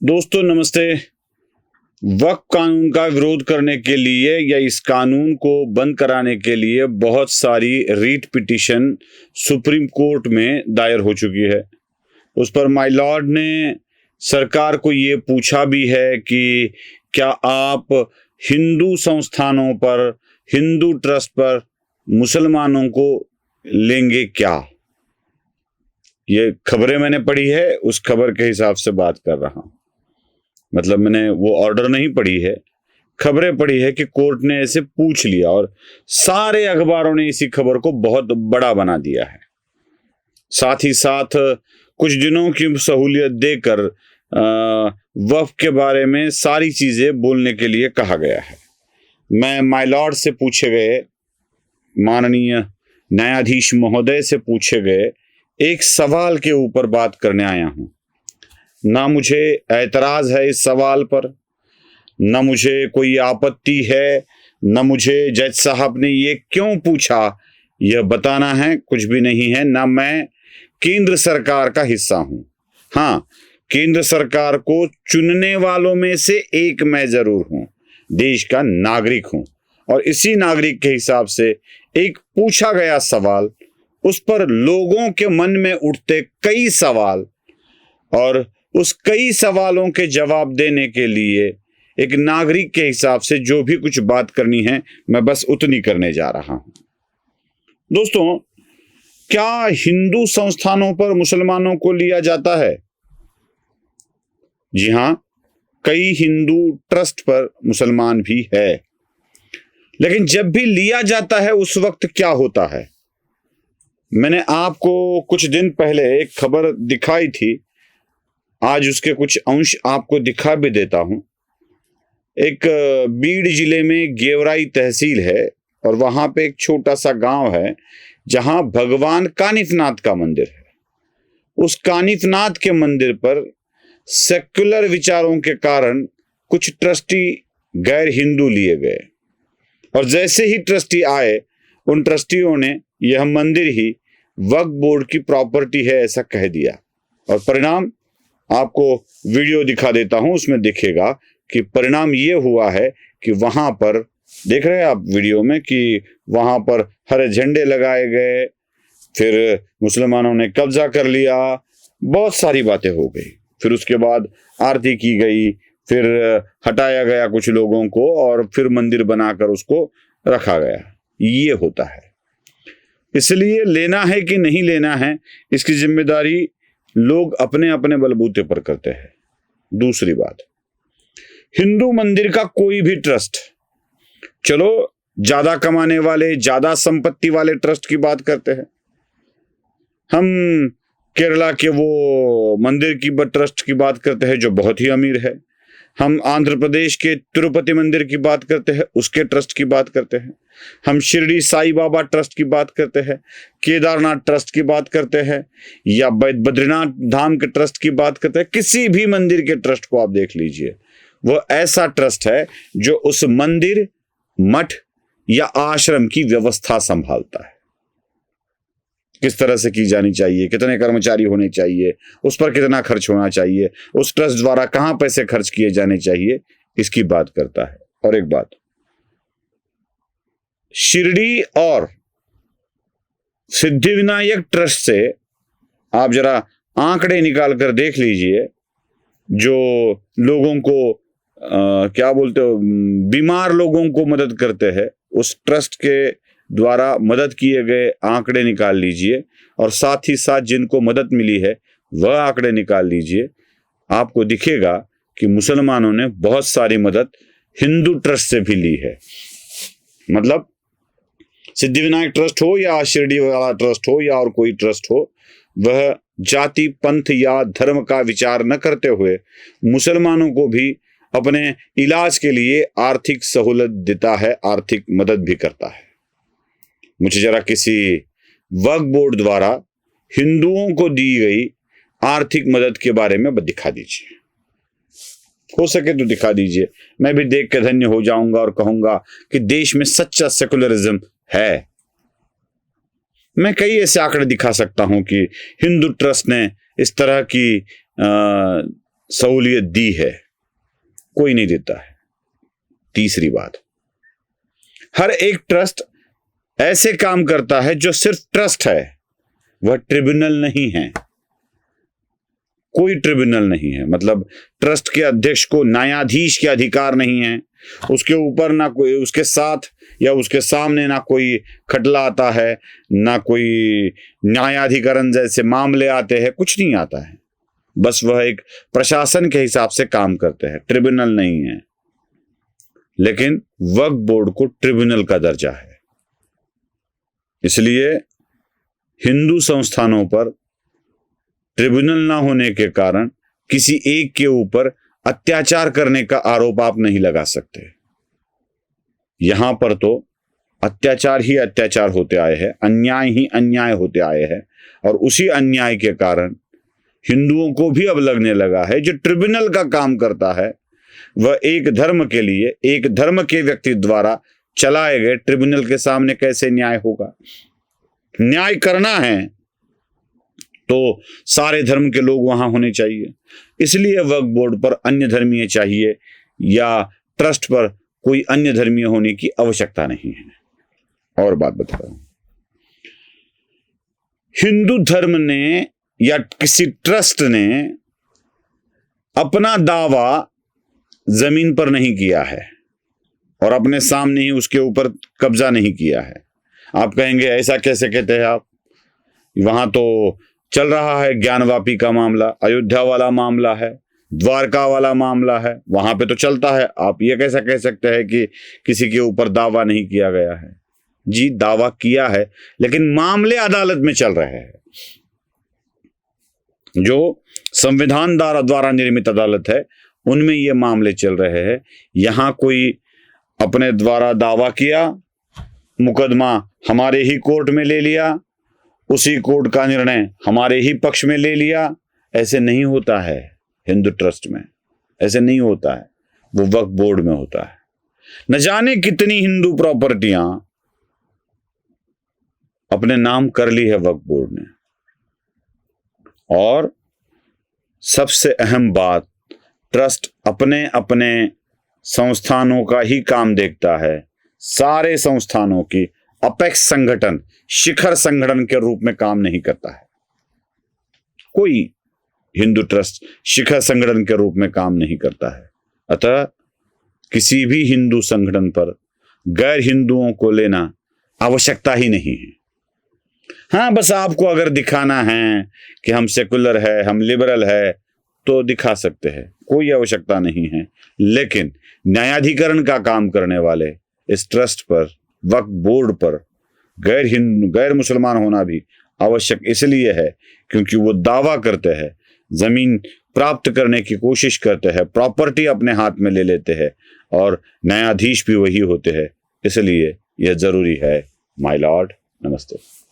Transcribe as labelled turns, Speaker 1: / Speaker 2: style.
Speaker 1: दोस्तों नमस्ते। वक्फ कानून का विरोध करने के लिए या इस कानून को बंद कराने के लिए बहुत सारी रीट पिटीशन सुप्रीम कोर्ट में दायर हो चुकी है। उस पर माय लॉर्ड ने सरकार को ये पूछा भी है कि क्या आप हिंदू संस्थानों पर, हिंदू ट्रस्ट पर मुसलमानों को लेंगे क्या। ये खबरें मैंने पढ़ी है, उस खबर के हिसाब से बात कर रहा हूं। मतलब मैंने वो ऑर्डर नहीं पढ़ी है, खबरें पढ़ी है कि कोर्ट ने ऐसे पूछ लिया और सारे अखबारों ने इसी खबर को बहुत बड़ा बना दिया है। साथ ही साथ कुछ दिनों की सहूलियत देकर वक्फ के बारे में सारी चीजें बोलने के लिए कहा गया है। मैं माय लॉर्ड से पूछे गए, माननीय न्यायाधीश महोदय से पूछे गए एक सवाल के ऊपर बात करने आया हूं। ना मुझे ऐतराज है इस सवाल पर, न मुझे कोई आपत्ति है, न मुझे जज साहब ने ये क्यों पूछा यह बताना है, कुछ भी नहीं है। ना मैं केंद्र सरकार का हिस्सा हूं। हाँ, केंद्र सरकार को चुनने वालों में से एक मैं जरूर हूं, देश का नागरिक हूं, और इसी नागरिक के हिसाब से एक पूछा गया सवाल, उस पर लोगों के मन में उठते कई सवाल, और उस कई सवालों के जवाब देने के लिए एक नागरिक के हिसाब से जो भी कुछ बात करनी है मैं बस उतनी करने जा रहा हूं। दोस्तों, क्या हिंदू संस्थानों पर मुसलमानों को लिया जाता है? जी हां, कई हिंदू ट्रस्ट पर मुसलमान भी है, लेकिन जब भी लिया जाता है उस वक्त क्या होता है? मैंने आपको कुछ दिन पहले एक खबर दिखाई थी, आज उसके कुछ अंश आपको दिखा भी देता हूं। एक बीड़ जिले में गेवराई तहसील है और वहां पे एक छोटा सा गांव है जहां भगवान कानिफनाथ का मंदिर है। उस कानिफनाथ के मंदिर पर सेक्युलर विचारों के कारण कुछ ट्रस्टी गैर हिंदू लिए गए, और जैसे ही ट्रस्टी आए, उन ट्रस्टियों ने यह मंदिर ही वक्फ बोर्ड की प्रॉपर्टी है ऐसा कह दिया। और परिणाम आपको वीडियो दिखा देता हूं, उसमें दिखेगा कि परिणाम ये हुआ है कि वहां पर देख रहे हैं आप वीडियो में कि वहां पर हरे झंडे लगाए गए, फिर मुसलमानों ने कब्जा कर लिया, बहुत सारी बातें हो गई। फिर उसके बाद आरती की गई, फिर हटाया गया कुछ लोगों को और फिर मंदिर बनाकर उसको रखा गया। ये होता है। इसलिए लेना है कि नहीं लेना है, इसकी जिम्मेदारी लोग अपने अपने बलबूते पर करते हैं। दूसरी बात, हिंदू मंदिर का कोई भी ट्रस्ट, चलो ज्यादा कमाने वाले, ज्यादा संपत्ति वाले ट्रस्ट की बात करते हैं, हम केरला के वो मंदिर की ट्रस्ट की बात करते हैं जो बहुत ही अमीर है, हम आंध्र प्रदेश के तिरुपति मंदिर की बात करते हैं, उसके ट्रस्ट की बात करते हैं, हम शिरडी साई बाबा ट्रस्ट की बात करते हैं, केदारनाथ ट्रस्ट की बात करते हैं, या बद्रीनाथ धाम के ट्रस्ट की बात करते हैं। किसी भी मंदिर के ट्रस्ट को आप देख लीजिए, वो ऐसा ट्रस्ट है जो उस मंदिर, मठ या आश्रम की व्यवस्था संभालता है। किस तरह से की जानी चाहिए, कितने कर्मचारी होने चाहिए, उस पर कितना खर्च होना चाहिए, उस ट्रस्ट द्वारा कहां पैसे खर्च किए जाने चाहिए, इसकी बात करता है। और एक बात, शिरडी और सिद्धिविनायक ट्रस्ट से आप जरा आंकड़े निकाल कर देख लीजिए, जो लोगों को क्या बोलते हो, बीमार लोगों को मदद करते हैं, उस ट्रस्ट के द्वारा मदद किए गए आंकड़े निकाल लीजिए, और साथ ही साथ जिनको मदद मिली है वह आंकड़े निकाल लीजिए। आपको दिखेगा कि मुसलमानों ने बहुत सारी मदद हिंदू ट्रस्ट से भी ली है। मतलब सिद्धिविनायक ट्रस्ट हो या शिरडी वाला ट्रस्ट हो या और कोई ट्रस्ट हो, वह जाति, पंथ या धर्म का विचार न करते हुए मुसलमानों को भी अपने इलाज के लिए आर्थिक सहूलत देता है, आर्थिक मदद भी करता है। मुझे जरा किसी वक्फ बोर्ड द्वारा हिंदुओं को दी गई आर्थिक मदद के बारे में दिखा दीजिए, हो सके तो दिखा दीजिए। मैं भी देख के धन्य हो जाऊंगा और कहूंगा कि देश में सच्चा सेकुलरिज्म है। मैं कई ऐसे आंकड़े दिखा सकता हूं कि हिंदू ट्रस्ट ने इस तरह की सहूलियत दी है? कोई नहीं देता है। तीसरी बात, हर एक ट्रस्ट ऐसे काम करता है जो सिर्फ ट्रस्ट है, वह ट्रिब्यूनल नहीं है। कोई ट्रिब्यूनल नहीं है, मतलब ट्रस्ट के अध्यक्ष को न्यायाधीश के अधिकार नहीं है। उसके ऊपर ना कोई, उसके साथ या उसके सामने ना कोई खटला आता है, ना कोई न्यायाधिकरण जैसे मामले आते हैं, कुछ नहीं आता है। बस वह एक प्रशासन के हिसाब से काम करते हैं, ट्रिब्यूनल नहीं है। लेकिन वक्फ बोर्ड को ट्रिब्यूनल का दर्जा है। इसलिए हिंदू संस्थानों पर ट्रिब्यूनल ना होने के कारण किसी एक के ऊपर अत्याचार करने का आरोप आप नहीं लगा सकते। यहां पर तो अत्याचार ही अत्याचार होते आए हैं, अन्याय ही अन्याय होते आए हैं, और उसी अन्याय के कारण हिंदुओं को भी अब लगने लगा है जो ट्रिब्यूनल का काम करता है वह एक धर्म के लिए, एक धर्म के व्यक्ति द्वारा चलाए गए ट्रिब्यूनल के सामने कैसे न्याय होगा। न्याय करना है तो सारे धर्म के लोग वहां होने चाहिए। इसलिए वक्फ बोर्ड पर अन्य धर्मीय चाहिए या ट्रस्ट पर कोई अन्य धर्मीय होने की आवश्यकता नहीं है। और बात बता रहा हूं, हिंदू धर्म ने या किसी ट्रस्ट ने अपना दावा जमीन पर नहीं किया है और अपने सामने ही उसके ऊपर कब्जा नहीं किया है। आप कहेंगे ऐसा कैसे कहते हैं आप, वहां तो चल रहा है ज्ञानवापी का मामला, अयोध्या वाला मामला है, द्वारका वाला मामला है, वहां पे तो चलता है। आप ये कैसा कह सकते हैं कि किसी के ऊपर दावा नहीं किया गया है? जी, दावा किया है, लेकिन मामले अदालत में चल रहे हैं। जो संविधान द्वारा निर्मित अदालत है उनमें ये मामले चल रहे हैं। यहां कोई अपने द्वारा दावा किया, मुकदमा हमारे ही कोर्ट में ले लिया, उसी कोर्ट का निर्णय हमारे ही पक्ष में ले लिया, ऐसे नहीं होता है। हिंदू ट्रस्ट में ऐसे नहीं होता है, वो वक्फ बोर्ड में होता है। न जाने कितनी हिंदू प्रॉपर्टियां अपने नाम कर ली है वक्फ बोर्ड ने। और सबसे अहम बात, ट्रस्ट अपने अपने संस्थानों का ही काम देखता है, सारे संस्थानों की अपेक्स संगठन, शिखर संगठन के रूप में काम नहीं करता है। कोई हिंदू ट्रस्ट शिखर संगठन के रूप में काम नहीं करता है। अतः किसी भी हिंदू संगठन पर गैर हिंदुओं को लेना आवश्यकता ही नहीं है। हाँ, बस आपको अगर दिखाना है कि हम सेकुलर है, हम लिबरल है, तो दिखा सकते हैं, कोई आवश्यकता नहीं है। लेकिन न्यायाधिकरण का काम करने वाले इस ट्रस्ट पर, वक्फ बोर्ड पर गैर मुसलमान होना भी आवश्यक इसलिए है क्योंकि वो दावा करते हैं, जमीन प्राप्त करने की कोशिश करते हैं, प्रॉपर्टी अपने हाथ में ले लेते हैं और न्यायाधीश भी वही होते हैं। इसलिए यह जरूरी है। माय लॉर्ड, नमस्ते।